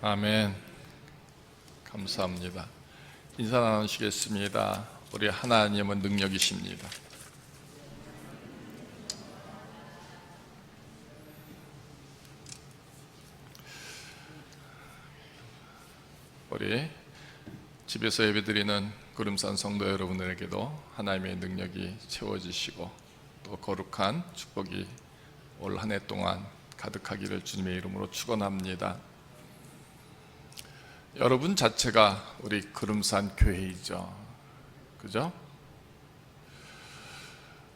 아멘. 감사합니다. 인사 나누시겠습니다. 우리 하나님은 능력이십니다. 우리 집에서 예배드리는 구름산 성도 여러분들에게도 하나님의 능력이 채워지시고 또 거룩한 축복이 올 한 해 동안 가득하기를 주님의 이름으로 축원합니다. 여러분 자체가 우리 구름산 교회이죠. 그죠?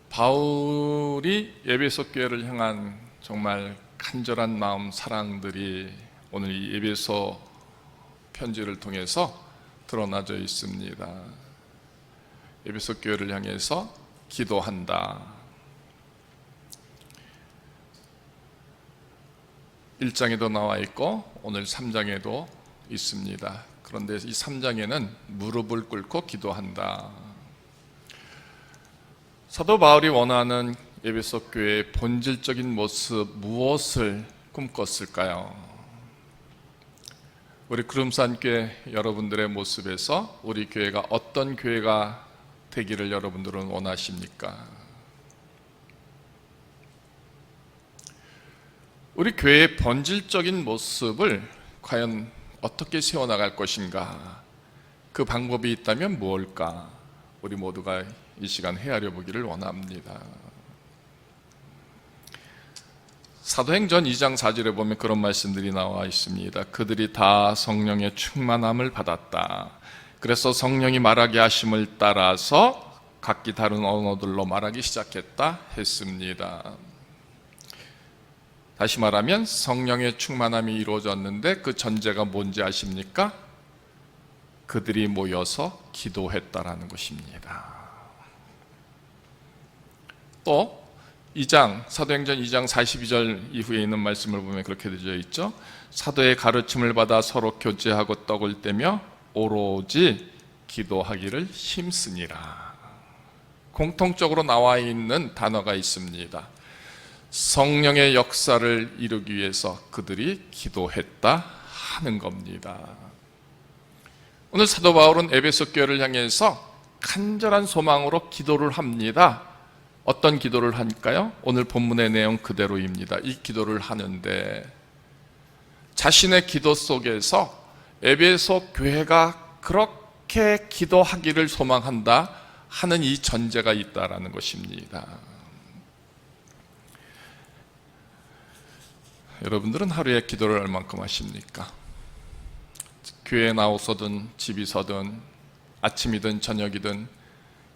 바울이 에베소 교회를 향한 정말 간절한 마음 사랑들이 오늘 이 에베소 편지를 통해서 드러나져 있습니다. 에베소 교회를 향해서 기도한다. 1장에도 나와 있고 오늘 3장에도 있습니다. 그런데 이 3장에는 무릎을 꿇고 기도한다. 사도 바울이 원하는 에베소 교회의 본질적인 모습 무엇을 꿈꿨을까요? 우리 구름산 교회 여러분들의 모습에서 우리 교회가 어떤 교회가 되기를 여러분들은 원하십니까? 우리 교회의 본질적인 모습을 과연 어떻게 세워나갈 것인가? 그 방법이 있다면 무엇일까? 우리 모두가 이 시간 헤아려 보기를 원합니다. 사도행전 2장 4절에 보면 그런 말씀들이 나와 있습니다. 그들이 다 성령의 충만함을 받았다. 그래서 성령이 말하게 하심을 따라서 각기 다른 언어들로 말하기 시작했다 했습니다. 다시 말하면 성령의 충만함이 이루어졌는데 그 전제가 뭔지 아십니까? 그들이 모여서 기도했다라는 것입니다. 또 2장 사도행전 2장 42절 이후에 있는 말씀을 보면 그렇게 되어 있죠. 사도의 가르침을 받아 서로 교제하고 떡을 떼며 오로지 기도하기를 힘쓰니라. 공통적으로 나와 있는 단어가 있습니다. 성령의 역사를 이루기 위해서 그들이 기도했다 하는 겁니다. 오늘 사도 바울은 에베소 교회를 향해서 간절한 소망으로 기도를 합니다. 어떤 기도를 할까요? 오늘 본문의 내용 그대로입니다. 이 기도를 하는데 자신의 기도 속에서 에베소 교회가 그렇게 기도하기를 소망한다 하는 이 전제가 있다라는 것입니다. 여러분들은 하루에 기도를 얼만큼 하십니까? 교회에 나오서든 집이서든 아침이든 저녁이든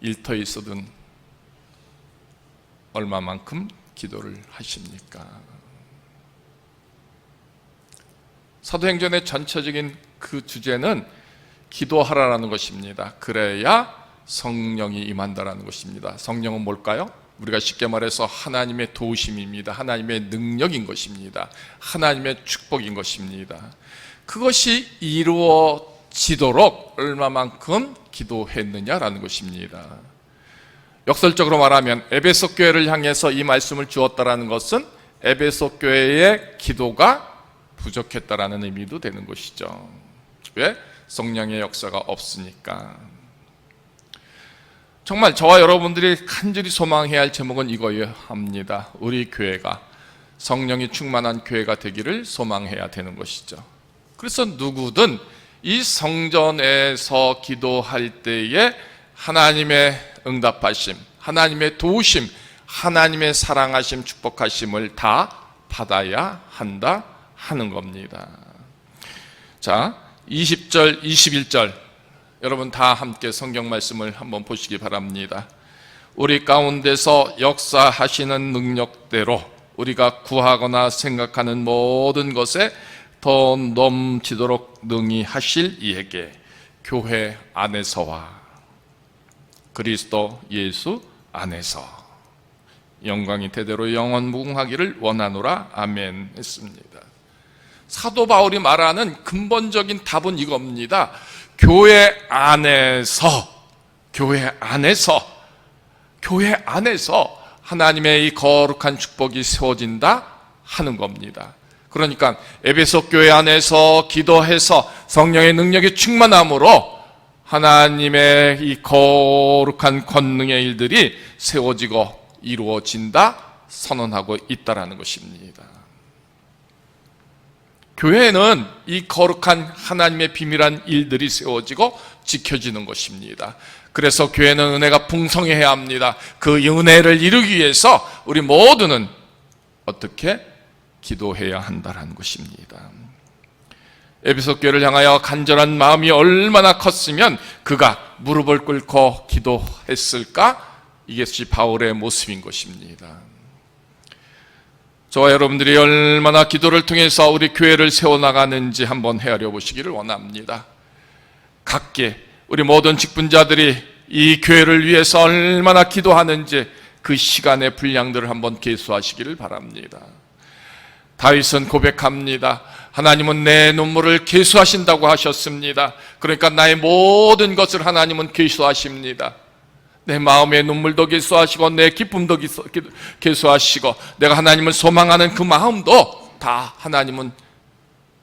일터에 있어든 얼마만큼 기도를 하십니까? 사도행전의 전체적인 그 주제는 기도하라라는 것입니다. 그래야 성령이 임한다라는 것입니다. 성령은 뭘까요? 우리가 쉽게 말해서 하나님의 도우심입니다. 하나님의 능력인 것입니다. 하나님의 축복인 것입니다. 그것이 이루어지도록 얼마만큼 기도했느냐라는 것입니다. 역설적으로 말하면 에베소 교회를 향해서 이 말씀을 주었다라는 것은 에베소 교회의 기도가 부족했다라는 의미도 되는 것이죠. 왜? 성령의 역사가 없으니까. 정말 저와 여러분들이 간절히 소망해야 할 제목은 이거여야 합니다. 우리 교회가 성령이 충만한 교회가 되기를 소망해야 되는 것이죠. 그래서 누구든 이 성전에서 기도할 때에 하나님의 응답하심, 하나님의 도우심, 하나님의 사랑하심, 축복하심을 다 받아야 한다 하는 겁니다. 자, 20절, 21절 여러분 다 함께 성경 말씀을 한번 보시기 바랍니다. 우리 가운데서 역사하시는 능력대로 우리가 구하거나 생각하는 모든 것에 더 넘치도록 능히 하실 이에게 교회 안에서와 그리스도 예수 안에서 영광이 대대로 영원무궁하기를 원하노라. 아멘 했습니다. 사도 바울이 말하는 근본적인 답은 이겁니다. 교회 안에서 하나님의 이 거룩한 축복이 세워진다 하는 겁니다. 그러니까 에베소 교회 안에서 기도해서 성령의 능력이 충만함으로 하나님의 이 거룩한 권능의 일들이 세워지고 이루어진다 선언하고 있다라는 것입니다. 교회는 이 거룩한 하나님의 비밀한 일들이 세워지고 지켜지는 것입니다. 그래서 교회는 은혜가 풍성해야 합니다. 그 은혜를 이루기 위해서 우리 모두는 어떻게 기도해야 한다는 것입니다. 에베소 교회를 향하여 간절한 마음이 얼마나 컸으면 그가 무릎을 꿇고 기도했을까? 이것이 바울의 모습인 것입니다. 저와 여러분들이 얼마나 기도를 통해서 우리 교회를 세워나가는지 한번 헤아려 보시기를 원합니다. 각기 우리 모든 직분자들이 이 교회를 위해서 얼마나 기도하는지 그 시간의 분량들을 한번 계수하시기를 바랍니다. 다윗은 고백합니다. 하나님은 내 눈물을 계수하신다고 하셨습니다. 그러니까 나의 모든 것을 하나님은 계수하십니다. 내 마음의 눈물도 계수하시고 내 기쁨도 계수하시고 내가 하나님을 소망하는 그 마음도 다 하나님은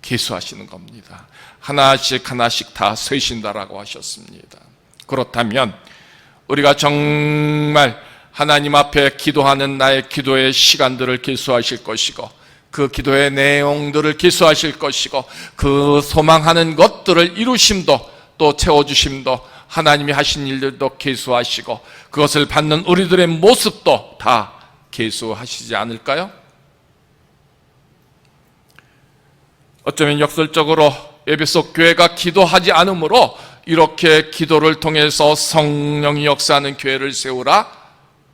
계수하시는 겁니다. 하나씩 하나씩 다 세신다라고 하셨습니다. 그렇다면 우리가 정말 하나님 앞에 기도하는 나의 기도의 시간들을 계수하실 것이고 그 기도의 내용들을 계수하실 것이고 그 소망하는 것들을 이루심도 또 채워주심도 하나님이 하신 일들도 계수하시고 그것을 받는 우리들의 모습도 다 계수하시지 않을까요? 어쩌면 역설적으로 에베소 교회가 기도하지 않으므로 이렇게 기도를 통해서 성령이 역사하는 교회를 세우라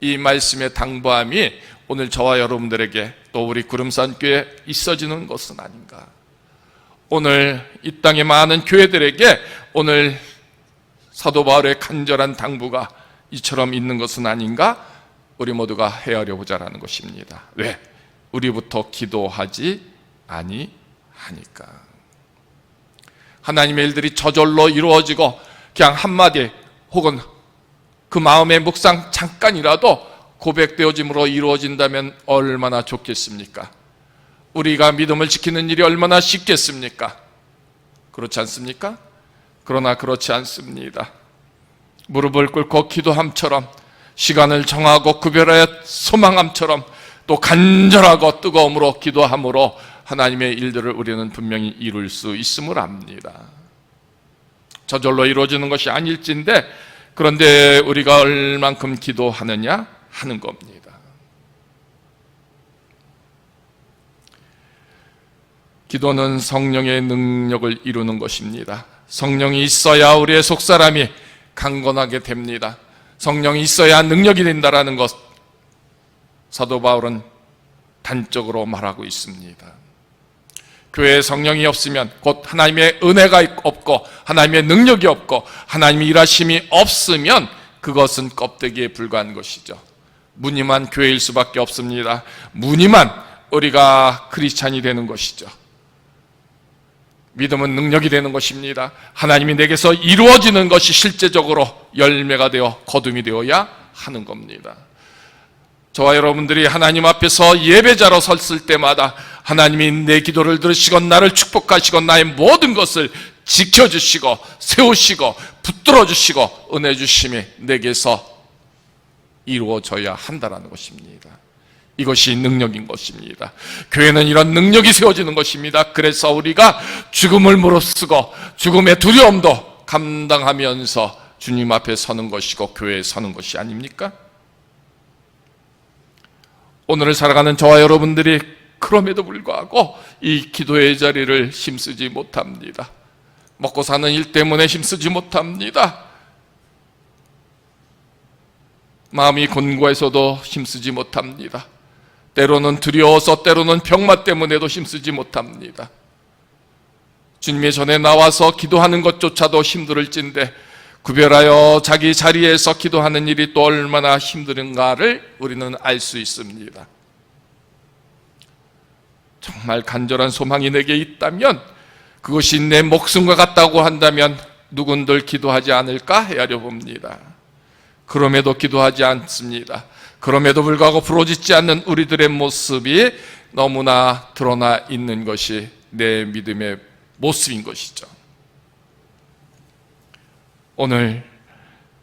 이 말씀의 당부함이 오늘 저와 여러분들에게 또 우리 구름산 교회에 있어지는 것은 아닌가. 오늘 이 땅의 많은 교회들에게 오늘 사도 바울의 간절한 당부가 이처럼 있는 것은 아닌가? 우리 모두가 헤아려 보자라는 것입니다. 왜? 우리부터 기도하지 아니하니까. 하나님의 일들이 저절로 이루어지고 그냥 한마디 혹은 그 마음의 묵상 잠깐이라도 고백되어짐으로 이루어진다면 얼마나 좋겠습니까? 우리가 믿음을 지키는 일이 얼마나 쉽겠습니까? 그렇지 않습니까? 그러나 그렇지 않습니다. 무릎을 꿇고 기도함처럼 시간을 정하고 구별하여 소망함처럼 또 간절하고 뜨거움으로 기도함으로 하나님의 일들을 우리는 분명히 이룰 수 있음을 압니다. 저절로 이루어지는 것이 아닐진데 그런데 우리가 얼만큼 기도하느냐 하는 겁니다. 기도는 성령의 능력을 이루는 것입니다. 성령이 있어야 우리의 속사람이 강건하게 됩니다. 성령이 있어야 능력이 된다라는 것 사도 바울은 단적으로 말하고 있습니다. 교회에 성령이 없으면 곧 하나님의 은혜가 없고 하나님의 능력이 없고 하나님의 일하심이 없으면 그것은 껍데기에 불과한 것이죠. 무늬만 교회일 수밖에 없습니다. 무늬만 우리가 크리스찬이 되는 것이죠. 믿음은 능력이 되는 것입니다. 하나님이 내게서 이루어지는 것이 실제적으로 열매가 되어 거둠이 되어야 하는 겁니다. 저와 여러분들이 하나님 앞에서 예배자로 섰을 때마다 하나님이 내 기도를 들으시고 나를 축복하시고 나의 모든 것을 지켜주시고 세우시고 붙들어 주시고 은혜 주심이 내게서 이루어져야 한다는 것입니다. 이것이 능력인 것입니다. 교회는 이런 능력이 세워지는 것입니다. 그래서 우리가 죽음을 무릅쓰고 죽음의 두려움도 감당하면서 주님 앞에 서는 것이고 교회에 서는 것이 아닙니까? 오늘을 살아가는 저와 여러분들이 그럼에도 불구하고 이 기도의 자리를 힘쓰지 못합니다. 먹고 사는 일 때문에 힘쓰지 못합니다. 마음이 곤고해서도 힘쓰지 못합니다. 때로는 두려워서 때로는 병마 때문에도 힘쓰지 못합니다. 주님의 전에 나와서 기도하는 것조차도 힘들을진데 구별하여 자기 자리에서 기도하는 일이 또 얼마나 힘든가를 우리는 알 수 있습니다. 정말 간절한 소망이 내게 있다면 그것이 내 목숨과 같다고 한다면 누군들 기도하지 않을까 헤아려 봅니다. 그럼에도 기도하지 않습니다. 그럼에도 불구하고 부러지지 않는 우리들의 모습이 너무나 드러나 있는 것이 내 믿음의 모습인 것이죠. 오늘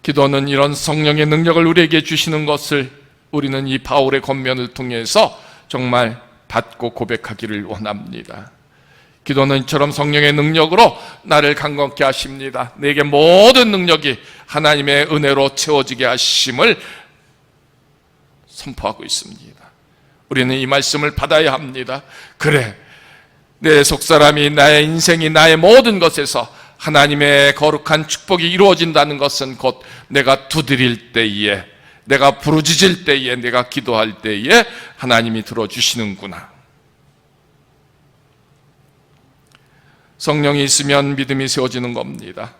기도는 이런 성령의 능력을 우리에게 주시는 것을 우리는 이 바울의 권면을 통해서 정말 받고 고백하기를 원합니다. 기도는 이처럼 성령의 능력으로 나를 강건케 하십니다. 내게 모든 능력이 하나님의 은혜로 채워지게 하심을 선포하고 있습니다. 우리는 이 말씀을 받아야 합니다. 그래, 내 속사람이, 나의 인생이, 나의 모든 것에서 하나님의 거룩한 축복이 이루어진다는 것은 곧 내가 두드릴 때에, 내가 부르짖을 때에, 내가 기도할 때에 하나님이 들어주시는구나. 성령이 있으면 믿음이 세워지는 겁니다.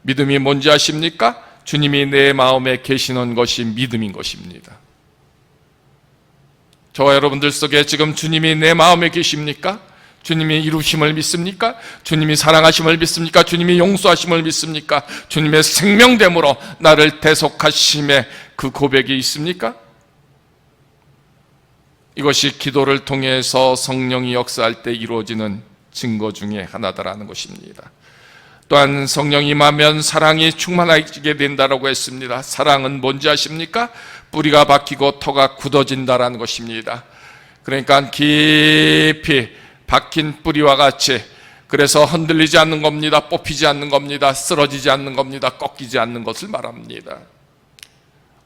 믿음이 뭔지 아십니까? 주님이 내 마음에 계시는 것이 믿음인 것입니다. 저와 여러분들 속에 지금 주님이 내 마음에 계십니까? 주님이 이루심을 믿습니까? 주님이 사랑하심을 믿습니까? 주님이 용서하심을 믿습니까? 주님의 생명됨으로 나를 대속하심의 그 고백이 있습니까? 이것이 기도를 통해서 성령이 역사할 때 이루어지는 증거 중에 하나다라는 것입니다. 또한 성령이 임하면 사랑이 충만해지게 된다라고 했습니다. 사랑은 뭔지 아십니까? 뿌리가 박히고 터가 굳어진다라는 것입니다. 그러니까 깊이 박힌 뿌리와 같이, 그래서 흔들리지 않는 겁니다. 뽑히지 않는 겁니다. 쓰러지지 않는 겁니다. 꺾이지 않는 것을 말합니다.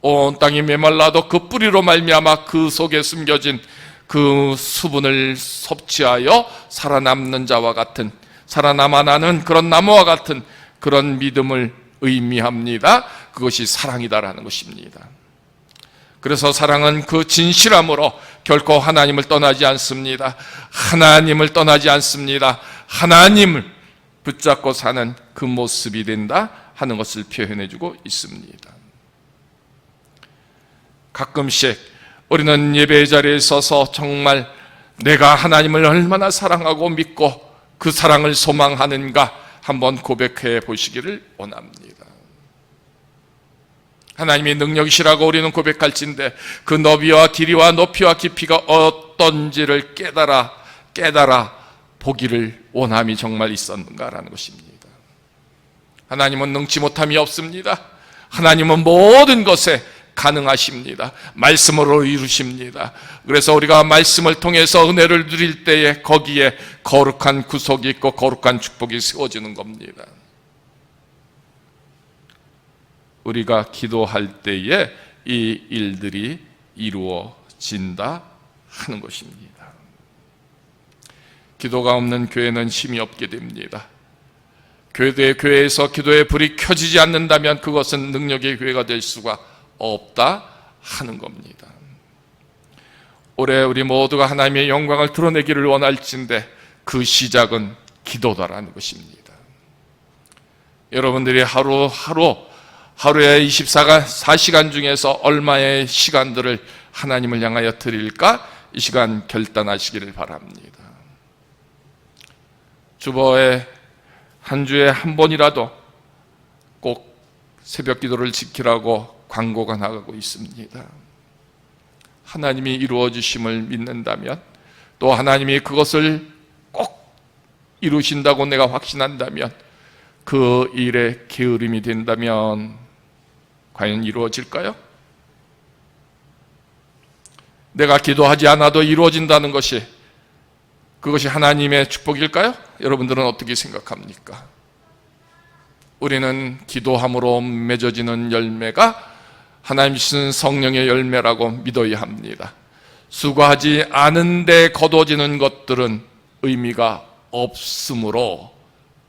온 땅이 메말라도 그 뿌리로 말미암아 그 속에 숨겨진 그 수분을 섭취하여 살아남는 자와 같은, 살아남아나는 그런 나무와 같은 그런 믿음을 의미합니다. 그것이 사랑이다라는 것입니다. 그래서 사랑은 그 진실함으로 결코 하나님을 떠나지 않습니다. 하나님을 떠나지 않습니다. 하나님을 붙잡고 사는 그 모습이 된다 하는 것을 표현해주고 있습니다. 가끔씩 우리는 예배의 자리에 서서 정말 내가 하나님을 얼마나 사랑하고 믿고 그 사랑을 소망하는가 한번 고백해 보시기를 원합니다. 하나님이 능력이시라고 우리는 고백할진데 그 너비와 길이와 높이와 깊이가 어떤지를 깨달아 보기를 원함이 정말 있었는가라는 것입니다. 하나님은 능치 못함이 없습니다. 하나님은 모든 것에 가능하십니다. 말씀으로 이루십니다. 그래서 우리가 말씀을 통해서 은혜를 누릴 때에 거기에 거룩한 구속이 있고 거룩한 축복이 세워지는 겁니다. 우리가 기도할 때에 이 일들이 이루어진다 하는 것입니다. 기도가 없는 교회는 힘이 없게 됩니다. 교회에서 기도의 불이 켜지지 않는다면 그것은 능력의 교회가 될 수가 없다 하는 겁니다. 올해 우리 모두가 하나님의 영광을 드러내기를 원할진데 그 시작은 기도다라는 것입니다. 여러분들이 하루에 24시간 중에서 얼마의 시간들을 하나님을 향하여 드릴까? 이 시간 결단하시기를 바랍니다. 주보에 한 주에 한 번이라도 꼭 새벽 기도를 지키라고 광고가 나가고 있습니다. 하나님이 이루어 주심을 믿는다면, 또 하나님이 그것을 꼭 이루신다고 내가 확신한다면, 그 일에 게으름이 된다면 과연 이루어질까요? 내가 기도하지 않아도 이루어진다는 것이, 그것이 하나님의 축복일까요? 여러분들은 어떻게 생각합니까? 우리는 기도함으로 맺어지는 열매가 하나님 주신 성령의 열매라고 믿어야 합니다. 수고하지 않은데 거둬지는 것들은 의미가 없으므로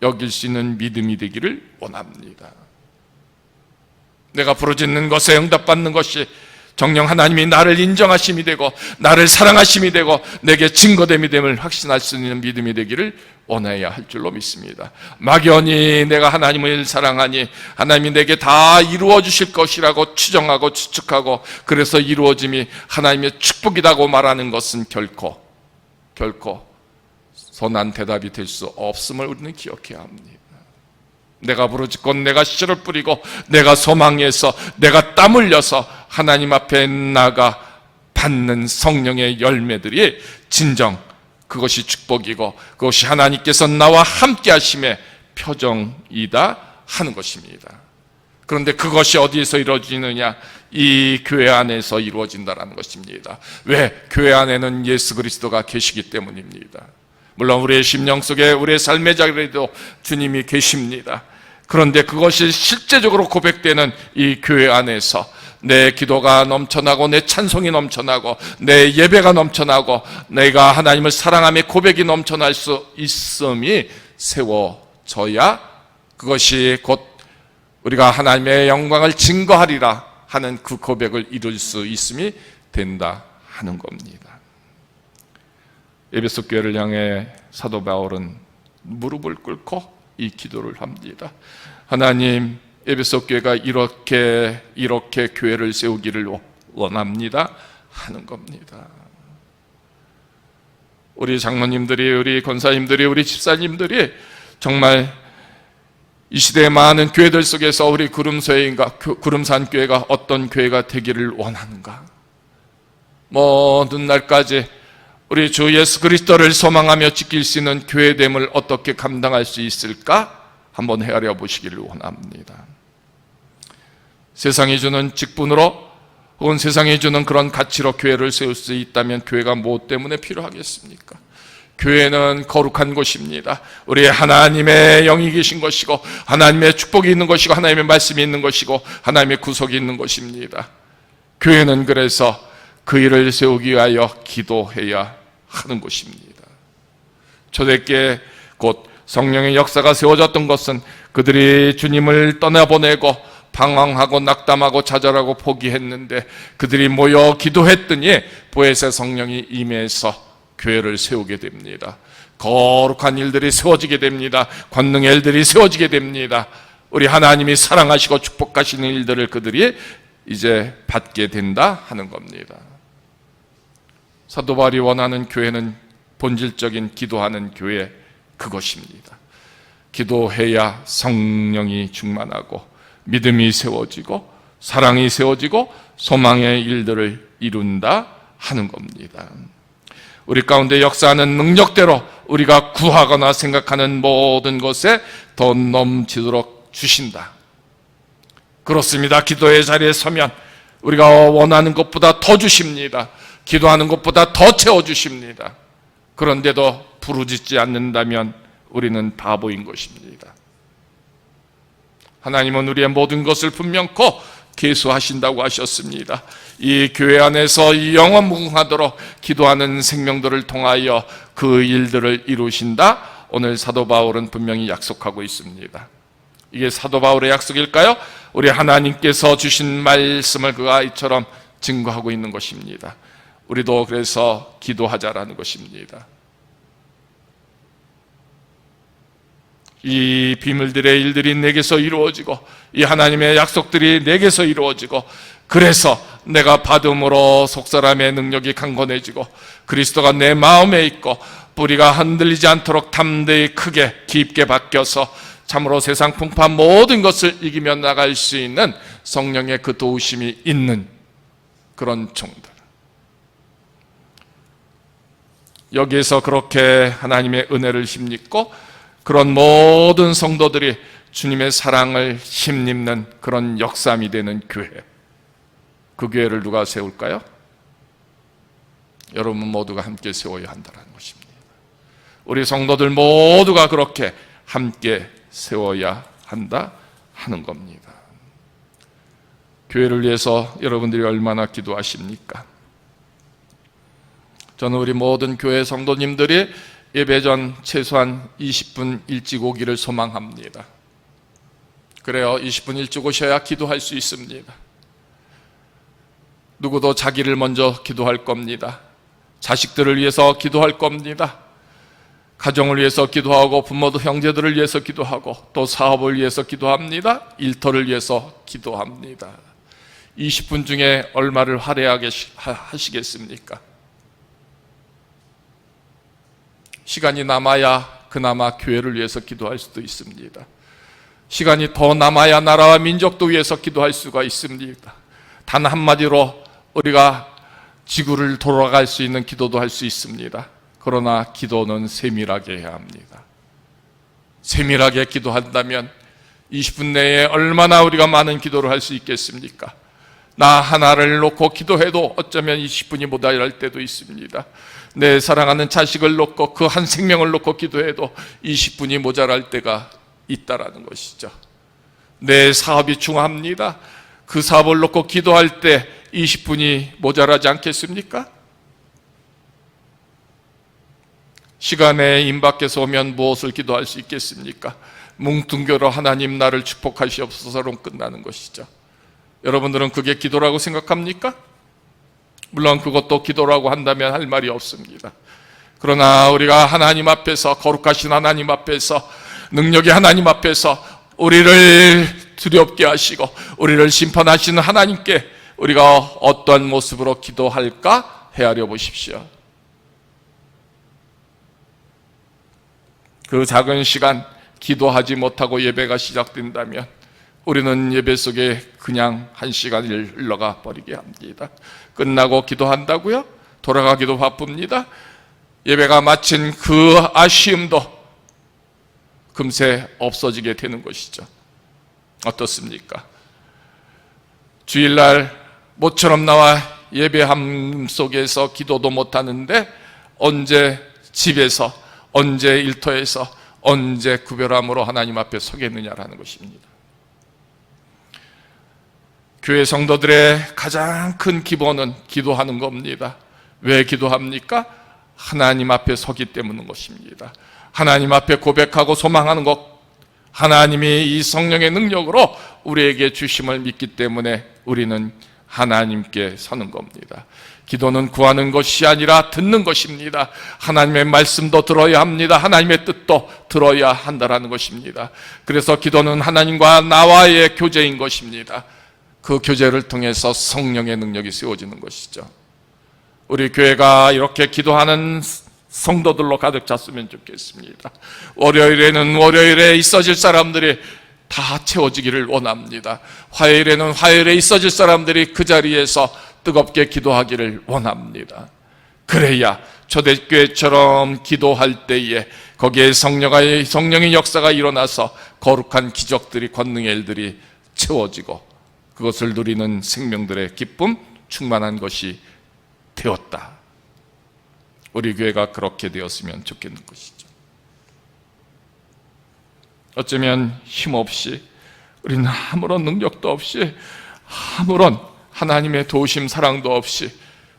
여길 수 있는 믿음이 되기를 원합니다. 내가 부르짖는 것에 응답받는 것이 정녕 하나님이 나를 인정하심이 되고 나를 사랑하심이 되고 내게 증거됨이 됨을 확신할 수 있는 믿음이 되기를 원해야 할 줄로 믿습니다. 막연히 내가 하나님을 사랑하니 하나님이 내게 다 이루어 주실 것이라고 추정하고 추측하고 그래서 이루어짐이 하나님의 축복이라고 말하는 것은 결코 선한 대답이 될 수 없음을 우리는 기억해야 합니다. 내가 부르짖고 내가 씨를 뿌리고 내가 소망해서 내가 땀 흘려서 하나님 앞에 나가 받는 성령의 열매들이 진정 그것이 축복이고 그것이 하나님께서 나와 함께 하심의 표정이다 하는 것입니다. 그런데 그것이 어디에서 이루어지느냐? 이 교회 안에서 이루어진다는 것입니다. 왜? 교회 안에는 예수 그리스도가 계시기 때문입니다. 물론 우리의 심령 속에 우리의 삶의 자리에도 주님이 계십니다. 그런데 그것이 실제적으로 고백되는 이 교회 안에서 내 기도가 넘쳐나고 내 찬송이 넘쳐나고 내 예배가 넘쳐나고 내가 하나님을 사랑함의 고백이 넘쳐날 수 있음이 세워져야 그것이 곧 우리가 하나님의 영광을 증거하리라 하는 그 고백을 이룰 수 있음이 된다 하는 겁니다. 에베소 교회를 향해 사도 바울은 무릎을 꿇고 이 기도를 합니다. 하나님, 에베소 교회가 이렇게 교회를 세우기를 원합니다 하는 겁니다. 우리 장로님들이, 우리 권사님들이, 우리 집사님들이 정말 이 시대의 많은 교회들 속에서 우리 구름산 교회가 어떤 교회가 되기를 원하는가? 모든 날까지 우리 주 예수 그리스도를 소망하며 지킬 수 있는 교회됨을 어떻게 감당할 수 있을까? 한번 헤아려 보시기를 원합니다. 세상이 주는 직분으로 혹은 세상이 주는 그런 가치로 교회를 세울 수 있다면 교회가 무엇 때문에 필요하겠습니까? 교회는 거룩한 곳입니다. 우리 하나님의 영이 계신 것이고 하나님의 축복이 있는 것이고 하나님의 말씀이 있는 것이고 하나님의 구속이 있는 것입니다. 교회는 그래서 그 일을 세우기 위하여 기도해야 하는 곳입니다. 초대교회 곧 성령의 역사가 세워졌던 것은 그들이 주님을 떠나보내고 방황하고 낙담하고 좌절하고 포기했는데 그들이 모여 기도했더니 보혜사 성령이 임해서 교회를 세우게 됩니다. 거룩한 일들이 세워지게 됩니다. 권능의 일들이 세워지게 됩니다. 우리 하나님이 사랑하시고 축복하시는 일들을 그들이 이제 받게 된다 하는 겁니다. 사도 바울이 원하는 교회는 본질적인 기도하는 교회, 그것입니다. 기도해야 성령이 충만하고 믿음이 세워지고 사랑이 세워지고 소망의 일들을 이룬다 하는 겁니다. 우리 가운데 역사하는 능력대로 우리가 구하거나 생각하는 모든 것에 더 넘치도록 주신다. 그렇습니다. 기도의 자리에 서면 우리가 원하는 것보다 더 주십니다. 기도하는 것보다 더 채워주십니다. 그런데도 부르짖지 않는다면 우리는 바보인 것입니다. 하나님은 우리의 모든 것을 분명코 계수하신다고 하셨습니다. 이 교회 안에서 이 영원무궁하도록 기도하는 생명들을 통하여 그 일들을 이루신다. 오늘 사도 바울은 분명히 약속하고 있습니다. 이게 사도 바울의 약속일까요? 우리 하나님께서 주신 말씀을 그가 이처럼 증거하고 있는 것입니다. 우리도 그래서 기도하자라는 것입니다. 이 비밀들의 일들이 내게서 이루어지고 이 하나님의 약속들이 내게서 이루어지고 그래서 내가 받음으로 속사람의 능력이 강건해지고 그리스도가 내 마음에 있고 뿌리가 흔들리지 않도록 담대히 크게 깊게 바뀌어서 참으로 세상 풍파 모든 것을 이기며 나갈 수 있는 성령의 그 도우심이 있는 그런 종들, 여기에서 그렇게 하나님의 은혜를 힘입고 그런 모든 성도들이 주님의 사랑을 힘입는 그런 역삼이 되는 교회, 그 교회를 누가 세울까요? 여러분 모두가 함께 세워야 한다는 것입니다. 우리 성도들 모두가 그렇게 함께 세워야 한다 하는 겁니다. 교회를 위해서 여러분들이 얼마나 기도하십니까? 저는 우리 모든 교회 성도님들이 예배 전 최소한 20분 일찍 오기를 소망합니다. 그래요, 20분 일찍 오셔야 기도할 수 있습니다. 누구도 자기를 먼저 기도할 겁니다. 자식들을 위해서 기도할 겁니다. 가정을 위해서 기도하고 부모도 형제들을 위해서 기도하고 또 사업을 위해서 기도합니다. 일터를 위해서 기도합니다. 20분 중에 얼마를 할애하게 하시겠습니까? 시간이 남아야 그나마 교회를 위해서 기도할 수도 있습니다. 시간이 더 남아야 나라와 민족도 위해서 기도할 수가 있습니다. 단 한마디로 우리가 지구를 돌아갈 수 있는 기도도 할 수 있습니다. 그러나 기도는 세밀하게 해야 합니다. 세밀하게 기도한다면 20분 내에 얼마나 우리가 많은 기도를 할 수 있겠습니까? 나 하나를 놓고 기도해도 어쩌면 20분이 모자랄 때도 있습니다. 내 사랑하는 자식을 놓고 그 한 생명을 놓고 기도해도 20분이 모자랄 때가 있다라는 것이죠. 내 사업이 중요합니다. 그 사업을 놓고 기도할 때 20분이 모자라지 않겠습니까? 시간에 임박해서 오면 무엇을 기도할 수 있겠습니까? 뭉뚱겨로 하나님 나를 축복하시옵소서로 끝나는 것이죠. 여러분들은 그게 기도라고 생각합니까? 물론 그것도 기도라고 한다면 할 말이 없습니다. 그러나 우리가 하나님 앞에서, 거룩하신 하나님 앞에서, 능력의 하나님 앞에서 우리를 두렵게 하시고 우리를 심판하시는 하나님께 우리가 어떠한 모습으로 기도할까 헤아려 보십시오. 그 작은 시간 기도하지 못하고 예배가 시작된다면 우리는 예배 속에 그냥 한 시간이 흘러가 버리게 합니다. 끝나고 기도한다고요? 돌아가기도 바쁩니다. 예배가 마친 그 아쉬움도 금세 없어지게 되는 것이죠. 어떻습니까? 주일날 모처럼 나와 예배함 속에서 기도도 못하는데 언제 집에서, 언제 일터에서, 언제 구별함으로 하나님 앞에 서겠느냐라는 것입니다. 교회 성도들의 가장 큰 기본은 기도하는 겁니다. 왜 기도합니까? 하나님 앞에 서기 때문인 것입니다. 하나님 앞에 고백하고 소망하는 것, 하나님이 이 성령의 능력으로 우리에게 주심을 믿기 때문에 우리는 하나님께 서는 겁니다. 기도는 구하는 것이 아니라 듣는 것입니다. 하나님의 말씀도 들어야 합니다. 하나님의 뜻도 들어야 한다는 것입니다. 그래서 기도는 하나님과 나와의 교제인 것입니다. 그 교제를 통해서 성령의 능력이 세워지는 것이죠. 우리 교회가 이렇게 기도하는 성도들로 가득 찼으면 좋겠습니다. 월요일에는 월요일에 있어질 사람들이 다 채워지기를 원합니다. 화요일에는 화요일에 있어질 사람들이 그 자리에서 뜨겁게 기도하기를 원합니다. 그래야 초대교회처럼 기도할 때에 거기에 성령의 역사가 일어나서 거룩한 기적들이, 권능의 일들이 채워지고 그것을 누리는 생명들의 기쁨, 충만한 것이 되었다. 우리 교회가 그렇게 되었으면 좋겠는 것이죠. 어쩌면 힘없이, 우리는 아무런 능력도 없이, 아무런 하나님의 도우심, 사랑도 없이,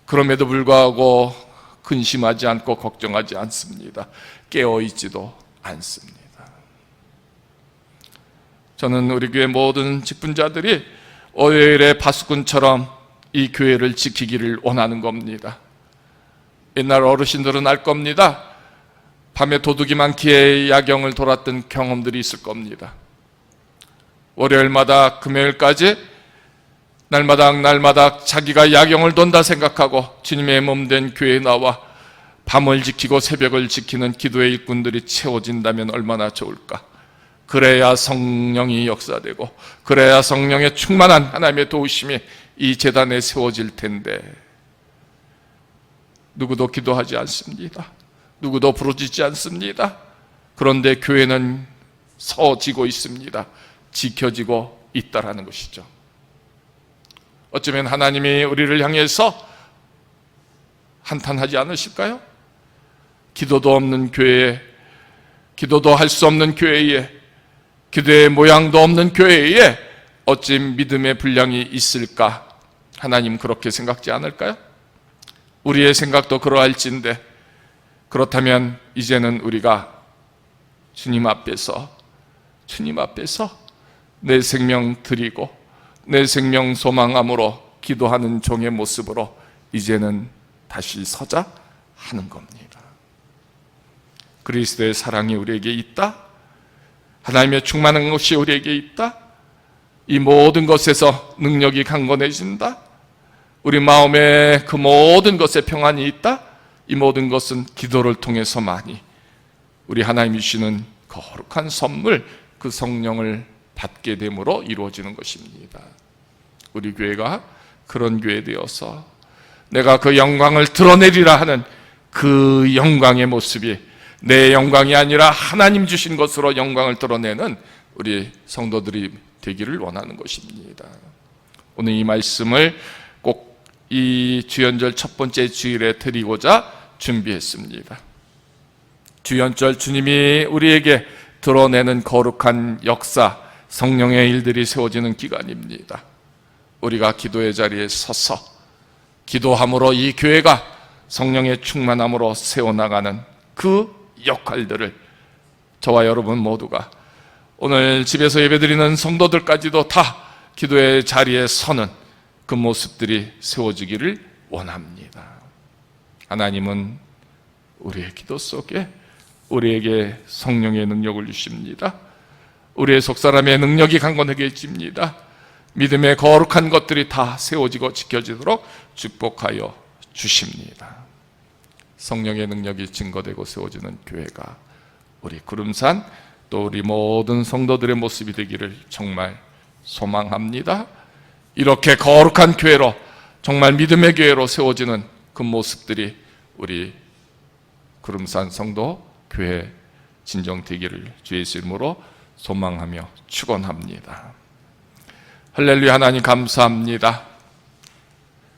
그럼에도 불구하고 근심하지 않고 걱정하지 않습니다. 깨어있지도 않습니다. 저는 우리 교회 모든 직분자들이 월요일의 파수꾼처럼 이 교회를 지키기를 원하는 겁니다. 옛날 어르신들은 알 겁니다. 밤에 도둑이 많기에 야경을 돌았던 경험들이 있을 겁니다. 월요일마다 금요일까지 날마다 자기가 야경을 돈다 생각하고 주님의 몸된 교회에 나와 밤을 지키고 새벽을 지키는 기도의 일꾼들이 채워진다면 얼마나 좋을까. 그래야 성령이 역사되고 그래야 성령의 충만한 하나님의 도우심이 이 제단에 세워질 텐데 누구도 기도하지 않습니다. 누구도 부르짖지 않습니다. 그런데 교회는 서지고 있습니다. 지켜지고 있다라는 것이죠. 어쩌면 하나님이 우리를 향해서 한탄하지 않으실까요? 기도도 없는 교회에, 기도도 할 수 없는 교회에, 기도의 모양도 없는 교회에 어찌 믿음의 분량이 있을까? 하나님 그렇게 생각지 않을까요? 우리의 생각도 그러할진데, 그렇다면 이제는 우리가 주님 앞에서 내 생명 드리고 내 생명 소망함으로 기도하는 종의 모습으로 이제는 다시 서자 하는 겁니다. 그리스도의 사랑이 우리에게 있다. 하나님의 충만한 것이 우리에게 있다. 이 모든 것에서 능력이 강건해진다. 우리 마음에 그 모든 것에 평안이 있다. 이 모든 것은 기도를 통해서만이 우리 하나님이 주시는 거룩한 선물, 그 성령을 받게 됨으로 이루어지는 것입니다. 우리 교회가 그런 교회 되어서 내가 그 영광을 드러내리라 하는 그 영광의 모습이 내 영광이 아니라 하나님 주신 것으로 영광을 드러내는 우리 성도들이 되기를 원하는 것입니다. 오늘 이 말씀을 꼭 이 주연절 첫 번째 주일에 드리고자 준비했습니다. 주연절 주님이 우리에게 드러내는 거룩한 역사, 성령의 일들이 세워지는 기간입니다. 우리가 기도의 자리에 서서 기도함으로 이 교회가 성령의 충만함으로 세워나가는 그 역할들을 저와 여러분 모두가 오늘 집에서 예배드리는 성도들까지도 다 기도의 자리에 서는 그 모습들이 세워지기를 원합니다. 하나님은 우리의 기도 속에 우리에게 성령의 능력을 주십니다. 우리의 속사람의 능력이 강건해집니다. 믿음의 거룩한 것들이 다 세워지고 지켜지도록 축복하여 주십니다. 성령의 능력이 증거되고 세워지는 교회가 우리 구름산 또 우리 모든 성도들의 모습이 되기를 정말 소망합니다. 이렇게 거룩한 교회로, 정말 믿음의 교회로 세워지는 그 모습들이 우리 구름산 성도 교회 진정되기를 주의 이름으로 소망하며 축원합니다. 할렐루야. 하나님 감사합니다.